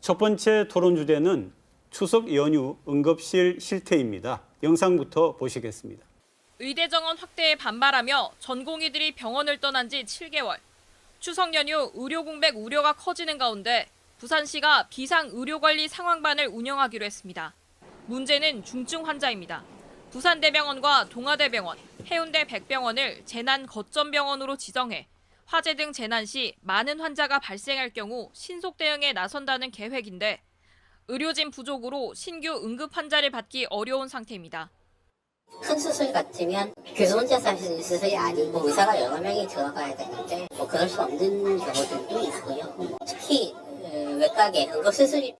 첫 번째 토론 주제는 추석 연휴 응급실 실태입니다. 영상부터 보시겠습니다. 의대 정원 확대에 반발하며 전공의들이 병원을 떠난 지 7개월. 추석 연휴 의료 공백 우려가 커지는 가운데 부산시가 비상의료관리 상황반을 운영하기로 했습니다. 문제는 중증 환자입니다. 부산대병원과 동아대병원, 해운대 백병원을 재난 거점병원으로 지정해 화재 등 재난 시 많은 환자가 발생할 경우 신속 대응에 나선다는 계획인데 의료진 부족으로 신규 응급 환자를 받기 어려운 상태입니다. 큰 수술 같으면 교수 혼자서 할 수 있는 수술이 아니고 의사가 여러 명이 들어가야 되는데 그럴 수 없는 경우들도 있고요. 특히 외과계 응급수술이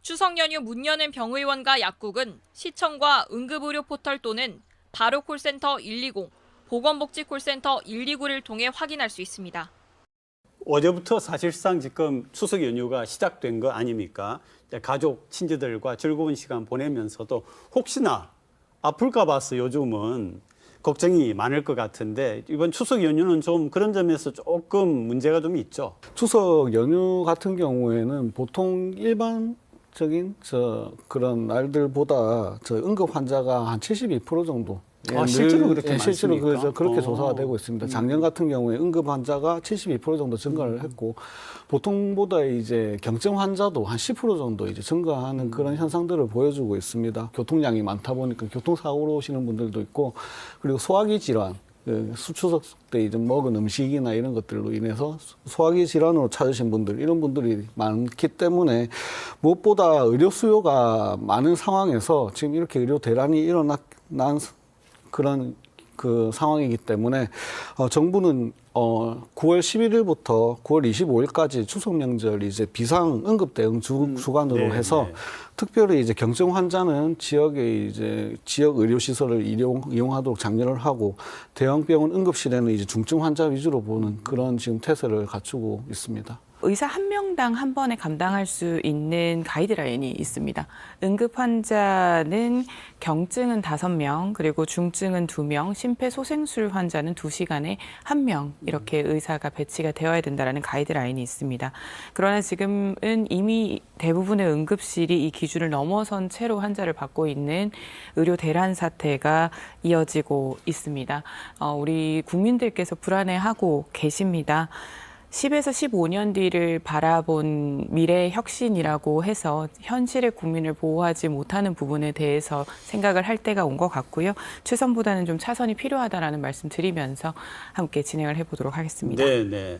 추석 연휴 문 여는 병의원과 약국은 시청과 응급의료 포털 또는 바로 콜센터 120, 보건복지콜센터 129를 통해 확인할 수 있습니다. 어제부터 사실상 지금 추석 연휴가 시작된 거 아닙니까? 가족, 친지들과 즐거운 시간 보내면서도 혹시나 아플까 봐서 요즘은 걱정이 많을 것 같은데 이번 추석 연휴는 좀 그런 점에서 조금 문제가 좀 있죠. 추석 연휴 같은 경우에는 보통 일반적인 그런 날들보다 응급 환자가 한 72% 정도. 실제로 그렇게 실제로 많습니까? 그렇게 조사가 되고 있습니다. 작년 같은 경우에 응급 환자가 72% 정도 증가를 했고 보통보다 이제 경증 환자도 한 10% 정도 이제 증가하는 그런 현상들을 보여주고 있습니다. 교통량이 많다 보니까 교통사고로 오시는 분들도 있고 그리고 소화기 질환. 추석 때 이제 먹은 음식이나 이런 것들로 인해서 소화기 질환으로 찾으신 분들, 이런 분들이 많기 때문에 무엇보다 의료 수요가 많은 상황에서 지금 이렇게 의료 대란이 일어난 그런 상황이기 때문에 정부는 9월 11일부터 9월 25일까지 추석 명절 이제 비상 응급 대응 주간으로 해서 특별히 이제 경증 환자는 지역의 이제 지역 의료 시설을 이용하도록 장려를 하고 대형 병원 응급실에는 이제 중증 환자 위주로 보는 그런 지금 태세를 갖추고 있습니다. 의사 한 명당 한 번에 감당할 수 있는 가이드라인이 있습니다. 응급 환자는 경증은 5명, 그리고 중증은 2명, 심폐소생술 환자는 2시간에 1명 이렇게 의사가 배치가 되어야 된다는 가이드라인이 있습니다. 그러나 지금은 이미 대부분의 응급실이 이 기준을 넘어선 채로 환자를 받고 있는 의료 대란 사태가 이어지고 있습니다. 우리 국민들께서 불안해하고 계십니다. 10에서 15년 뒤를 바라본 미래의 혁신이라고 해서 현실의 국민을 보호하지 못하는 부분에 대해서 생각을 할 때가 온 것 같고요. 최선보다는 좀 차선이 필요하다라는 말씀 드리면서 함께 진행을 해보도록 하겠습니다. 네.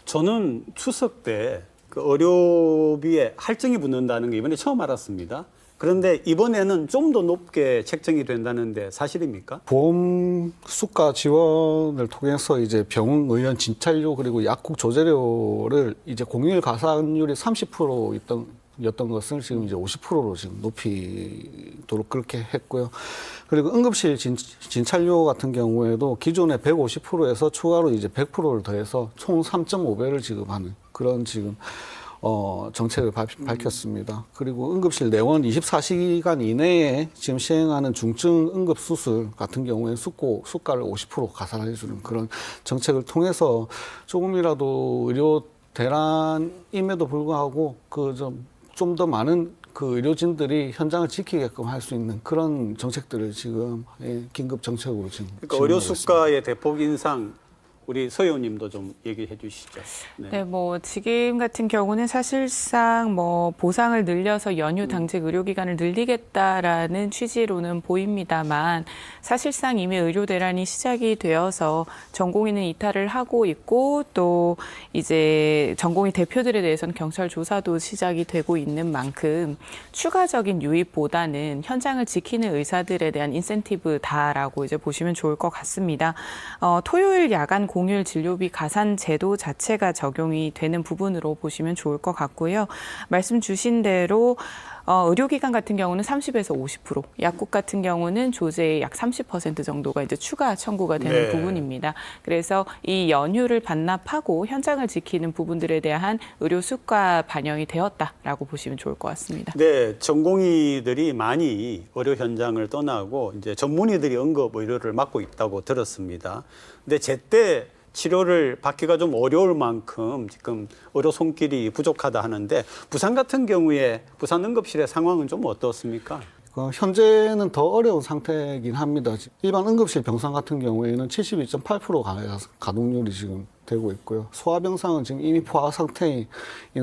저는 추석 때 그 의료비에 할증이 붙는다는 게 이번에 처음 알았습니다. 그런데 이번에는 좀 더 높게 책정이 된다는데 사실입니까? 보험 수가 지원을 통해서 이제 병원 의원 진찰료 그리고 약국 조제료를 이제 공휴일 가산율이 30%였던 것을 지금 이제 50%로 지금 높이도록 그렇게 했고요. 그리고 응급실 진찰료 같은 경우에도 기존의 150%에서 추가로 이제 100%를 더해서 총 3.5배를 지급하는 그런 지금 정책을 밝혔습니다. 그리고 응급실 내원 24시간 이내에 지금 시행하는 중증 응급 수술 같은 경우에 수가를 50% 가산해주는 그런 정책을 통해서 조금이라도 의료 대란임에도 불구하고 좀 더 많은 그 의료진들이 현장을 지키게끔 할 수 있는 그런 정책들을 지금 긴급 정책으로 지금. 그러니까 의료 수가의 대폭 인상. 우리 서 의원님도 좀 얘기해 주시죠. 네, 지금 같은 경우는 사실상 보상을 늘려서 연휴 당직 의료기간을 늘리겠다라는 취지로는 보입니다만 사실상 이미 의료 대란이 시작이 되어서 전공의는 이탈을 하고 있고 또 이제 전공의 대표들에 대해서는 경찰 조사도 시작이 되고 있는 만큼 추가적인 유입보다는 현장을 지키는 의사들에 대한 인센티브다라고 이제 보시면 좋을 것 같습니다. 토요일 야간 공휴일 진료비 가산 제도 자체가 적용이 되는 부분으로 보시면 좋을 것 같고요. 말씀 주신 대로 의료기관 같은 경우는 30에서 50%, 약국 같은 경우는 조제의 약 30% 정도가 이제 추가 청구가 되는 부분입니다. 그래서 이 연휴를 반납하고 현장을 지키는 부분들에 대한 의료 수가 반영이 되었다라고 보시면 좋을 것 같습니다. 네, 전공의들이 많이 의료 현장을 떠나고 이제 전문의들이 응급 의료를 맡고 있다고 들었습니다. 근데 제때 치료를 받기가 좀 어려울 만큼 지금 의료 손길이 부족하다 하는데 부산 같은 경우에 부산 응급실의 상황은 좀 어떻습니까? 현재는 더 어려운 상태이긴 합니다. 일반 응급실 병상 같은 경우에는 72.8%가 가동률이 지금 되고 있고요. 소아병상은 지금 이미 포화 상태인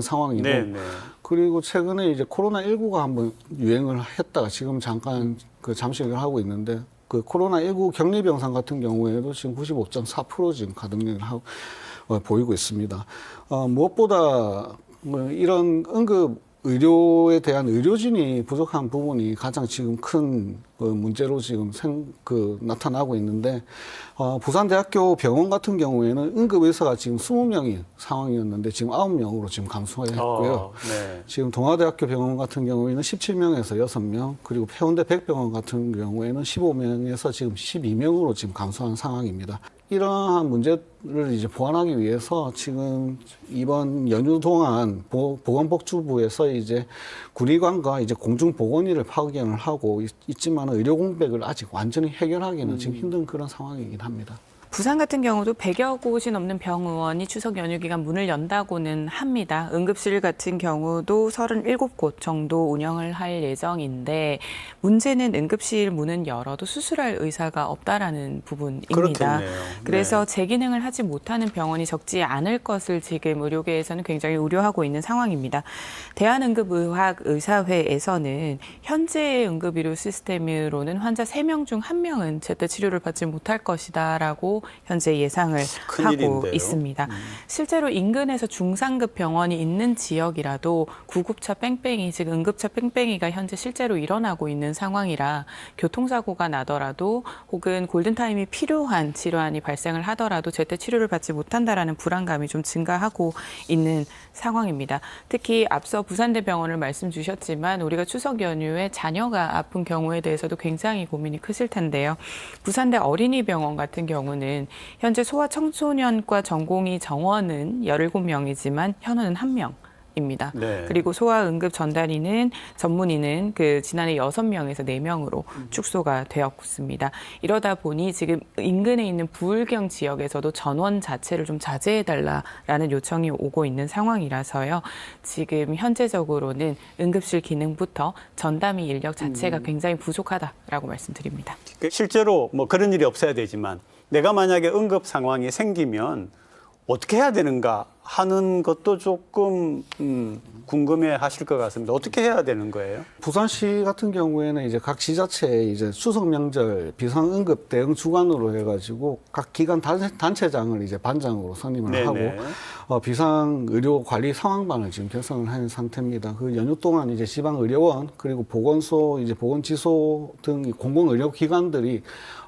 상황이고, 네네. 그리고 최근에 이제 코로나19가 한번 유행을 했다가 지금 잠깐 잠식을 하고 있는데, 그 코로나19 격리병상 같은 경우에도 지금 95.4% 지금 가동률을 보이고 있습니다. 무엇보다 이런 응급 의료에 대한 의료진이 부족한 부분이 가장 지금 큰 문제로 지금 나타나고 있는데, 부산대학교 병원 같은 경우에는 응급의사가 지금 20명이 상황이었는데 지금 9명으로 지금 감소했고요. 네. 지금 동아대학교 병원 같은 경우에는 17명에서 6명, 그리고 해운대 백병원 같은 경우에는 15명에서 지금 12명으로 지금 감소한 상황입니다. 이러한 문제를 이제 보완하기 위해서 지금 이번 연휴 동안 보건복지부에서 이제 군의관과 이제 공중보건의를 파견을 하고 있지만 의료 공백을 아직 완전히 해결하기는 지금 힘든 그런 상황이긴 합니다. 부산 같은 경우도 100여 곳이 넘는 병원이 추석 연휴 기간 문을 연다고는 합니다. 응급실 같은 경우도 37곳 정도 운영을 할 예정인데 문제는 응급실 문은 열어도 수술할 의사가 없다라는 부분입니다. 그렇겠네요. 그래서 네. 재기능을 하지 못하는 병원이 적지 않을 것을 지금 의료계에서는 굉장히 우려하고 있는 상황입니다. 대한응급의학의사회에서는 현재의 응급의료 시스템으로는 환자 3명 중 1명은 제때 치료를 받지 못할 것이다라고 현재 예상을 큰일인데요. 하고 있습니다. 실제로 인근에서 중상급 병원이 있는 지역이라도 구급차 뺑뺑이, 즉 응급차 뺑뺑이가 현재 실제로 일어나고 있는 상황이라 교통사고가 나더라도 혹은 골든타임이 필요한 질환이 발생을 하더라도 제때 치료를 받지 못한다라는 불안감이 좀 증가하고 있는 상황입니다. 특히 앞서 부산대병원을 말씀 주셨지만 우리가 추석 연휴에 자녀가 아픈 경우에 대해서도 굉장히 고민이 크실 텐데요. 부산대 어린이병원 같은 경우는 현재 소아청소년과 전공의 정원은 17명이지만 현원은 1명입니다. 네. 그리고 소아응급 전문의는 지난해 6명에서 4명으로 축소가 되었습니다. 이러다 보니 지금 인근에 있는 부울경 지역에서도 전원 자체를 좀 자제해달라라는 요청이 오고 있는 상황이라서요. 지금 현재적으로는 응급실 기능부터 전담의 인력 자체가 굉장히 부족하다라고 말씀드립니다. 실제로 뭐 그런 일이 없어야 되지만 내가 만약에 응급 상황이 생기면 어떻게 해야 되는가 하는 것도 조금 궁금해 하실 것 같습니다. 어떻게 해야 되는 거예요? 부산시 같은 경우에는 이제 각 지자체에 이제 추석 명절 비상응급 대응 주관으로 해가지고 각 기관 단체장을 이제 반장으로 선임을 네네. 하고 비상의료관리 상황반을 지금 결성을 한 상태입니다. 그 연휴 동안 이제 지방의료원 그리고 보건소, 이제 보건지소 등 공공의료기관들이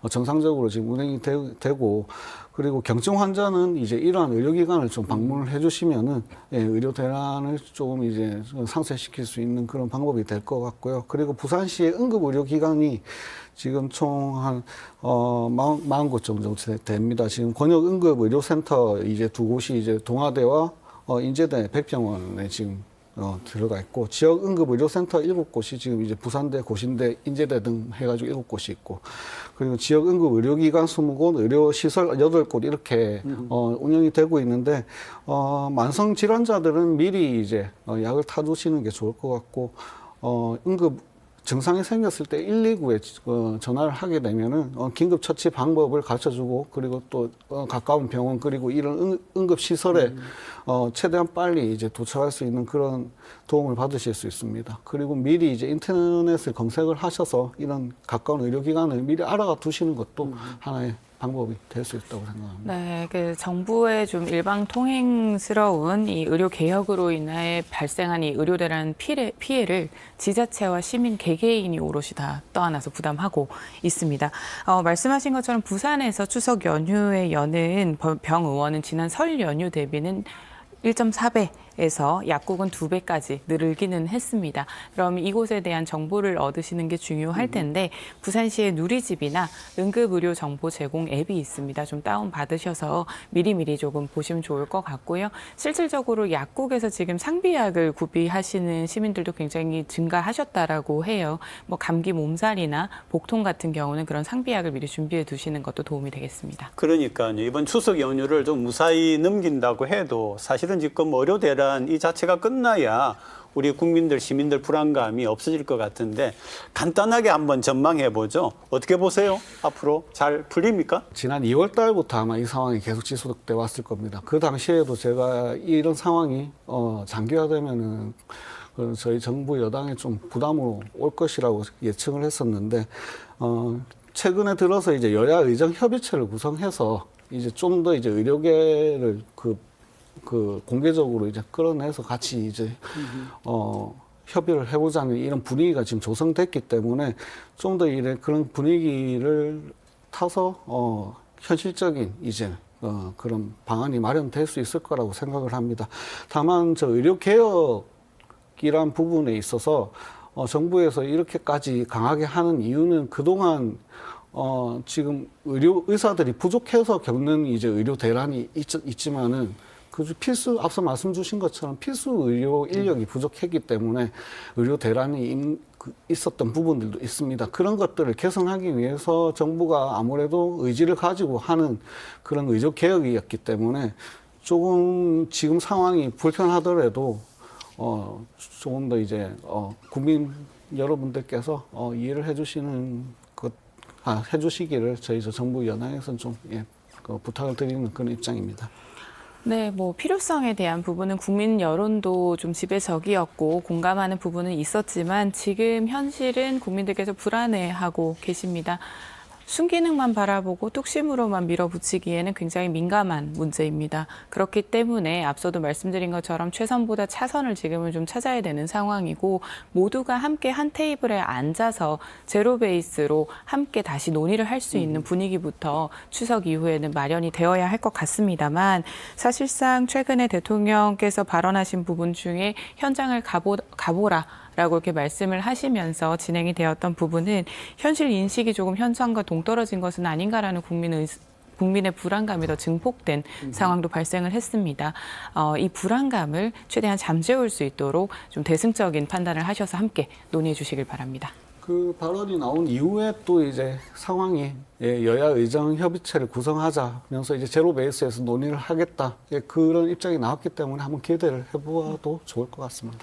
정상적으로 지금 운행이 되고, 그리고 경증 환자는 이제 이러한 의료기관을 좀 방문을 해주시면은 의료 대란을 조금 이제 상쇄시킬 수 있는 그런 방법이 될 것 같고요. 그리고 부산시의 응급의료기관이 지금 총 한 40곳 정도 됩니다. 지금 권역응급의료센터 이제 2곳이 이제 동아대와 인제대 백병원에 지금 들어가 있고, 지역 응급의료센터 7곳이 지금 이제 부산대, 고신대, 인제대 등 해가지고 7곳이 있고, 그리고 지역 응급의료기관 20곳, 의료시설 8곳 이렇게 운영이 되고 있는데, 만성 질환자들은 미리 이제 약을 타두시는 게 좋을 것 같고, 응급 증상이 생겼을 때 119에 전화를 하게 되면은 긴급 처치 방법을 가르쳐주고, 그리고 또 가까운 병원 그리고 이런 응급 시설에 최대한 빨리 이제 도착할 수 있는 그런 도움을 받으실 수 있습니다. 그리고 미리 이제 인터넷을 검색을 하셔서 이런 가까운 의료기관을 미리 알아가 두시는 것도 하나의 방법이 될 수 있다고 생각합니다. 네, 정부의 좀 일방통행스러운 이 의료 개혁으로 인해 발생한 이 의료대란 피해를 지자체와 시민 개개인이 오롯이 다 떠안아서 부담하고 있습니다. 말씀하신 것처럼 부산에서 추석 연휴에 여는 병의원은 지난 설 연휴 대비는 1.4배 배에서 약국은 2배까지 늘기는 했습니다. 그럼 이곳에 대한 정보를 얻으시는 게 중요할 텐데 부산시의 누리집이나 응급의료 정보 제공 앱이 있습니다. 좀 다운 받으셔서 미리미리 조금 보시면 좋을 것 같고요. 실질적으로 약국에서 지금 상비약을 구비하시는 시민들도 굉장히 증가하셨다라고 해요. 뭐 감기 몸살이나 복통 같은 경우는 그런 상비약을 미리 준비해 두시는 것도 도움이 되겠습니다. 그러니까요. 이번 추석 연휴를 좀 무사히 넘긴다고 해도 사실은 지금 의료 대란 이 자체가 끝나야 우리 국민들, 시민들 불안감이 없어질 것 같은데 간단하게 한번 전망해 보죠. 어떻게 보세요? 앞으로 잘 풀립니까? 지난 2월 달부터 아마 이 상황이 계속 지속돼 왔을 겁니다. 그 당시에도 제가 이런 상황이 장기화되면은 저희 정부 여당에 좀 부담으로 올 것이라고 예측을 했었는데 최근에 들어서 이제 여야 의정 협의체를 구성해서 이제 좀 더 이제 의료계를 공개적으로 이제 끌어내서 같이 이제 협의를 해보자는 이런 분위기가 지금 조성됐기 때문에 좀 더 그런 분위기를 타서 현실적인 이제 그런 방안이 마련될 수 있을 거라고 생각을 합니다. 다만 저 의료 개혁이란 부분에 있어서 정부에서 이렇게까지 강하게 하는 이유는 그동안 지금 의사들이 부족해서 겪는 이제 의료 대란이 있지만은 앞서 말씀 주신 것처럼 필수 의료 인력이 부족했기 때문에 의료 대란이 있었던 부분들도 있습니다. 그런 것들을 개선하기 위해서 정부가 아무래도 의지를 가지고 하는 그런 의료 개혁이었기 때문에 조금 지금 상황이 불편하더라도 조금 더 이제 국민 여러분들께서 이해를 해주시기를 저희 정부 여당에서는 좀 부탁을 드리는 그런 입장입니다. 네, 뭐 필요성에 대한 부분은 국민 여론도 좀 지배적이었고 공감하는 부분은 있었지만 지금 현실은 국민들께서 불안해하고 계십니다. 순기능만 바라보고 뚝심으로만 밀어붙이기에는 굉장히 민감한 문제입니다. 그렇기 때문에 앞서도 말씀드린 것처럼 최선보다 차선을 지금은 좀 찾아야 되는 상황이고 모두가 함께 한 테이블에 앉아서 제로 베이스로 함께 다시 논의를 할 수 있는 분위기부터 추석 이후에는 마련이 되어야 할 것 같습니다만 사실상 최근에 대통령께서 발언하신 부분 중에 현장을 가보라 라고 이렇게 말씀을 하시면서 진행이 되었던 부분은 현실 인식이 조금 현상과 동떨어진 것은 아닌가라는 국민의 불안감이 더 증폭된 상황도 발생을 했습니다. 이 불안감을 최대한 잠재울 수 있도록 좀 대승적인 판단을 하셔서 함께 논의해 주시길 바랍니다. 그 발언이 나온 이후에 또 이제 상황이 여야 의정 협의체를 구성하자면서 이제 제로 베이스에서 논의를 하겠다 그런 입장이 나왔기 때문에 한번 기대를 해보아도 좋을 것 같습니다.